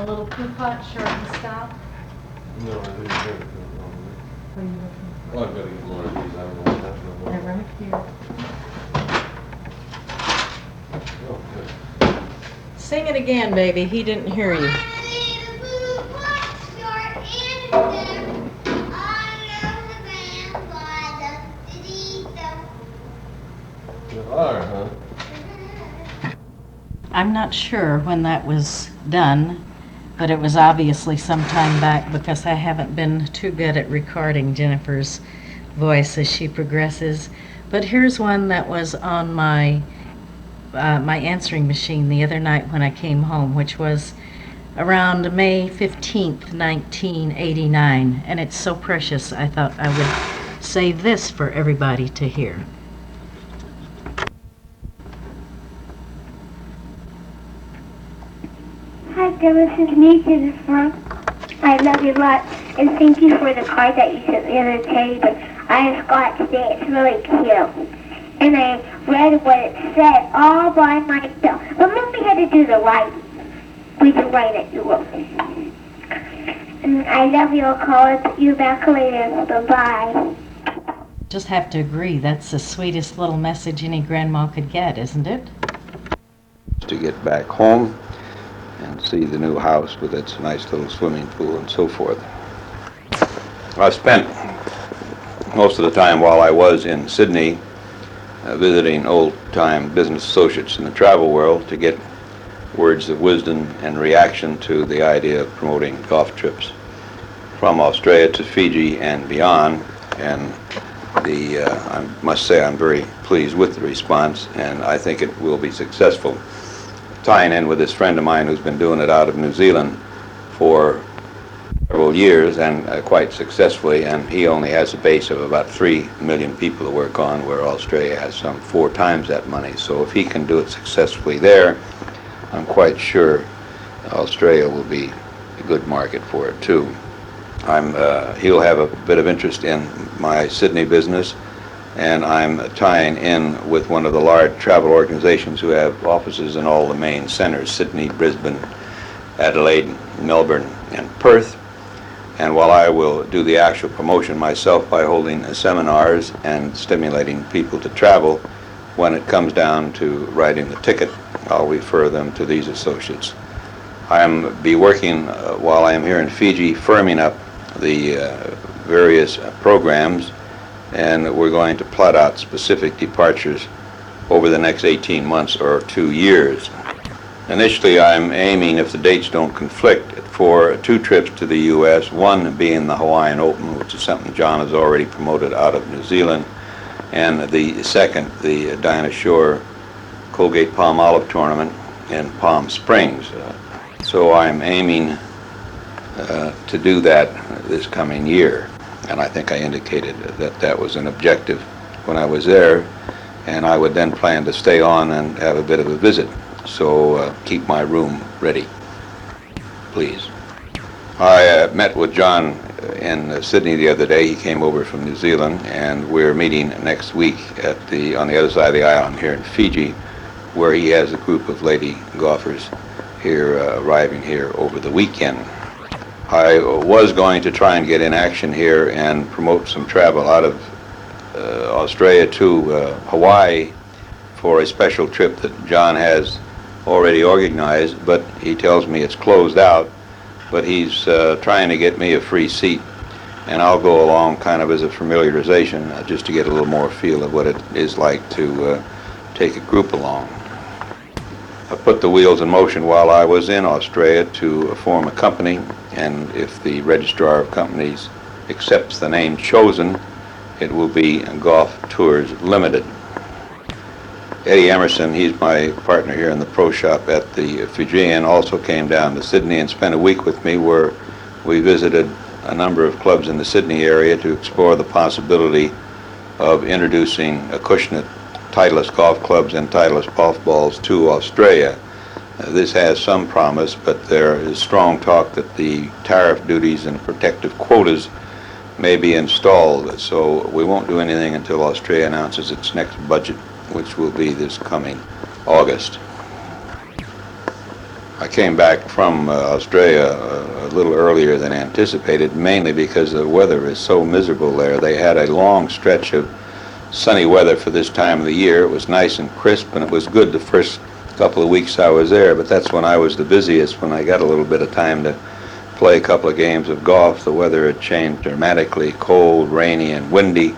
a little coupon short and stout? No, I didn't get it. What are you looking for? Well, I've got to get more of these. I don't know what that's about. They're right here. Oh, good. Sing it again, baby. He didn't hear you. You are, huh? I'm not sure when that was done, but it was obviously some time back because I haven't been too good at recording Jennifer's voice as she progresses. But here's one that was on my my answering machine the other night when I came home, which was around May 15th, 1989, and it's so precious I thought I would save this for everybody to hear. Hi, this is me, Jennifer. I love you a lot, and thank you for the card that you sent the other day, but I just got it today. It's really cute. And I read what it said all by myself. But Mommy had to do the writing. We can write it, you will. And I love you. I'll call you back later. Bye-bye. Just have to agree, that's the sweetest little message any grandma could get, isn't it? To get back home and see the new house with its nice little swimming pool and so forth. I spent most of the time while I was in Sydney visiting old-time business associates in the travel world to get words of wisdom and reaction to the idea of promoting golf trips from Australia to Fiji and beyond. And I must say I'm very pleased with the response, and I think it will be successful. Tying in with this friend of mine who's been doing it out of New Zealand for several years and quite successfully, and he only has a base of about 3 million people to work on, where Australia has some 4 times that money. So if he can do it successfully there, I'm quite sure Australia will be a good market for it too. He'll have a bit of interest in my Sydney business, and I'm tying in with one of the large travel organizations who have offices in all the main centers, Sydney, Brisbane, Adelaide, Melbourne, and Perth. And while I will do the actual promotion myself by holding seminars and stimulating people to travel, when it comes down to writing the ticket, I'll refer them to these associates. I'll be working while I am here in Fiji, firming up the various programs, and we're going to plot out specific departures over the next 18 months or 2 years. Initially, I'm aiming, if the dates don't conflict, for 2 trips to the U.S., one being the Hawaiian Open, which is something John has already promoted out of New Zealand, and the second, the Dinah Shore Colgate Palm Olive Tournament in Palm Springs. So I'm aiming to do that this coming year. And I think I indicated that that was an objective when I was there, and I would then plan to stay on and have a bit of a visit. So keep my room ready, please. I met with John in Sydney the other day. He came over from New Zealand, and we're meeting next week on the other side of the island here in Fiji, where he has a group of lady golfers here arriving here over the weekend. I was going to try and get in action here and promote some travel out of Australia to Hawaii for a special trip that John has already organized, but he tells me it's closed out. But he's trying to get me a free seat, and I'll go along kind of as a familiarization, just to get a little more feel of what it is like to take a group along. I put the wheels in motion while I was in Australia to form a company, and if the Registrar of Companies accepts the name chosen, it will be Golf Tours Limited. Eddie Emerson, he's my partner here in the pro shop at the Fijian, also came down to Sydney and spent a week with me, where we visited a number of clubs in the Sydney area to explore the possibility of introducing Acushnet Titleist golf clubs and Titleist golf balls to Australia. This has some promise, but there is strong talk that the tariff duties and protective quotas may be installed, so we won't do anything until Australia announces its next budget, which will be this coming August. I came back from Australia a little earlier than anticipated, mainly because the weather is so miserable there. They had a long stretch of sunny weather for this time of the year. It was nice and crisp, and it was good the first couple of weeks I was there, but that's when I was the busiest, when I got a little bit of time to play a couple of games of golf. The weather had changed dramatically, cold, rainy, and windy.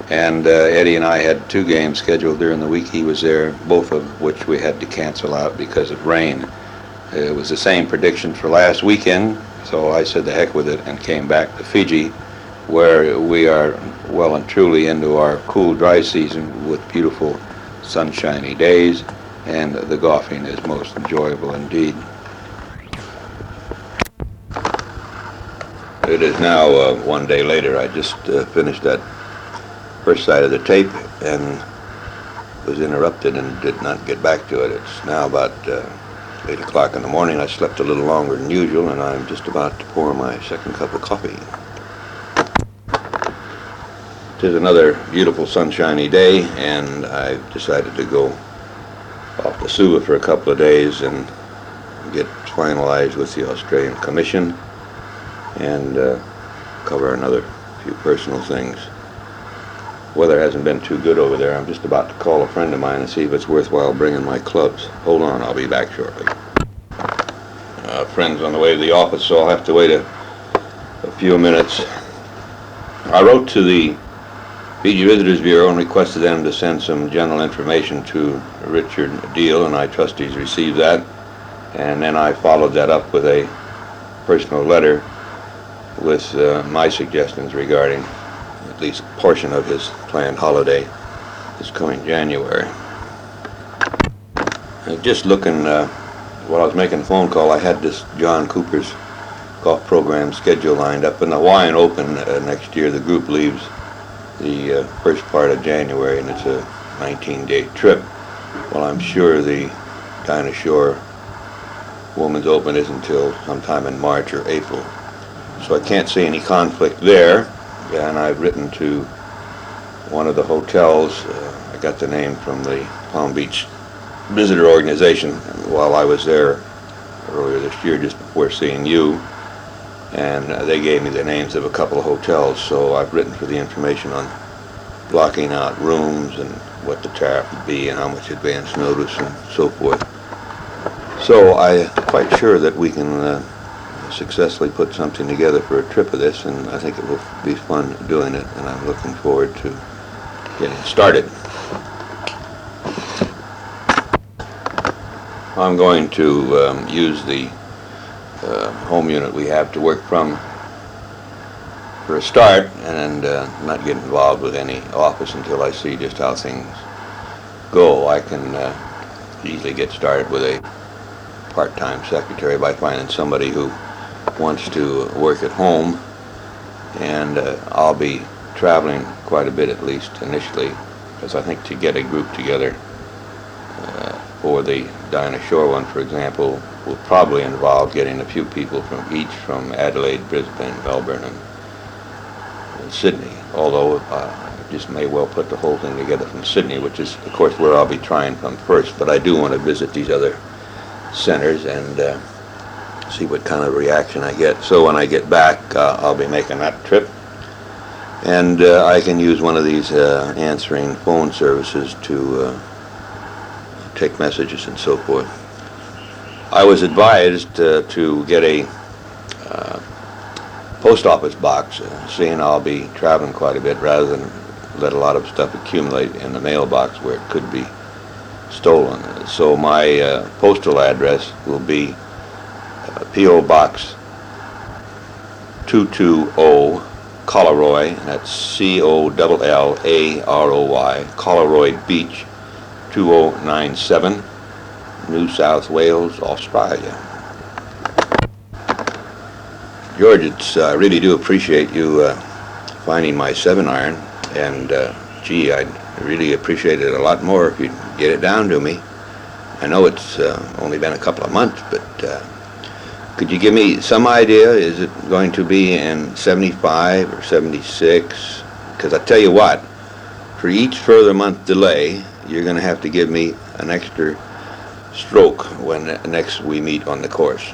And Eddie and I had 2 games scheduled during the week he was there, both of which we had to cancel out because of rain. It was the same prediction for last weekend, so I said the heck with it and came back to Fiji, where we are well and truly into our cool, dry season with beautiful, sunshiny days, and the golfing is most enjoyable indeed. It is now 1 day later. I just finished that first side of the tape and was interrupted and did not get back to it. It's now about 8 o'clock in the morning. I slept a little longer than usual, and I'm just about to pour my second cup of coffee. It is another beautiful sunshiny day, and I've decided to go off to Suva for a couple of days and get finalized with the Australian Commission and cover another few personal things. Weather hasn't been too good over there. I'm just about to call a friend of mine and see if it's worthwhile bringing my clubs. Hold on, I'll be back shortly. Friend's on the way to the office, so I'll have to wait a few minutes. I wrote to the Fiji Visitors Bureau and requested them to send some general information to Richard Deal, and I trust he's received that. And then I followed that up with a personal letter with my suggestions regarding at least a portion of his planned holiday this coming January. Just looking, while I was making a phone call, I had this John Cooper's golf program schedule lined up. In the Hawaiian Open next year, the group leaves the first part of January, and it's a 19-day trip. Well, I'm sure the Dinah Shore Women's Open isn't until sometime in March or April. So I can't see any conflict there. And I've written to one of the hotels. I got the name from the Palm Beach Visitor Organization while I was there earlier this year, just before seeing you. And they gave me the names of a couple of hotels, so I've written for the information on blocking out rooms and what the tariff would be and how much advance notice and so forth. So I'm quite sure that we can successfully put something together for a trip of this, and I think it will be fun doing it, and I'm looking forward to getting started. I'm going to use the home unit we have to work from for a start, and not get involved with any office until I see just how things go. I can easily get started with a part-time secretary by finding somebody who wants to work at home, and I'll be traveling quite a bit, at least initially, because I think to get a group together for the Dinah Shore one, for example, will probably involve getting a few people from Adelaide, Brisbane, Melbourne, and Sydney, although I just may well put the whole thing together from Sydney, which is, of course, where I'll be trying from first, but I do want to visit these other centers and see what kind of reaction I get. So when I get back, I'll be making that trip, and I can use one of these answering phone services to take messages and so forth. I was advised to get a post office box, seeing I'll be traveling quite a bit, rather than let a lot of stuff accumulate in the mailbox where it could be stolen. So my postal address will be P.O. Box 220, Collaroy, and that's C-O-L-L-A-R-O-Y, Collaroy Beach, 2097, New South Wales, Australia. George, I really do appreciate you finding my 7-iron, and gee, I'd really appreciate it a lot more if you'd get it down to me. I know it's only been a couple of months, but could you give me some idea? Is it going to be in 75 or 76? Because I tell you what, for each further month delay, you're going to have to give me an extra stroke when next we meet on the course.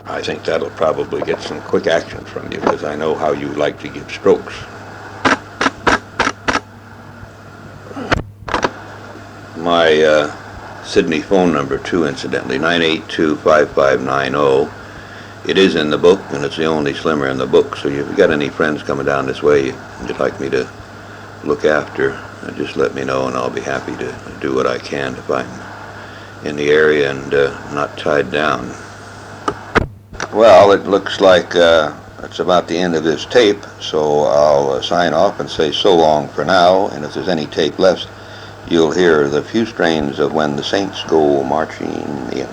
I think that'll probably get some quick action from you, because I know how you like to give strokes. My Sydney phone number, too, incidentally, 982-5590. It is in the book, and it's the only slimmer in the book, so if you've got any friends coming down this way you'd like me to look after, just let me know, and I'll be happy to do what I can if I'm in the area and not tied down. Well, it looks like it's about the end of this tape, so I'll sign off and say so long for now, and if there's any tape left, you'll hear the few strains of When the Saints Go Marching In.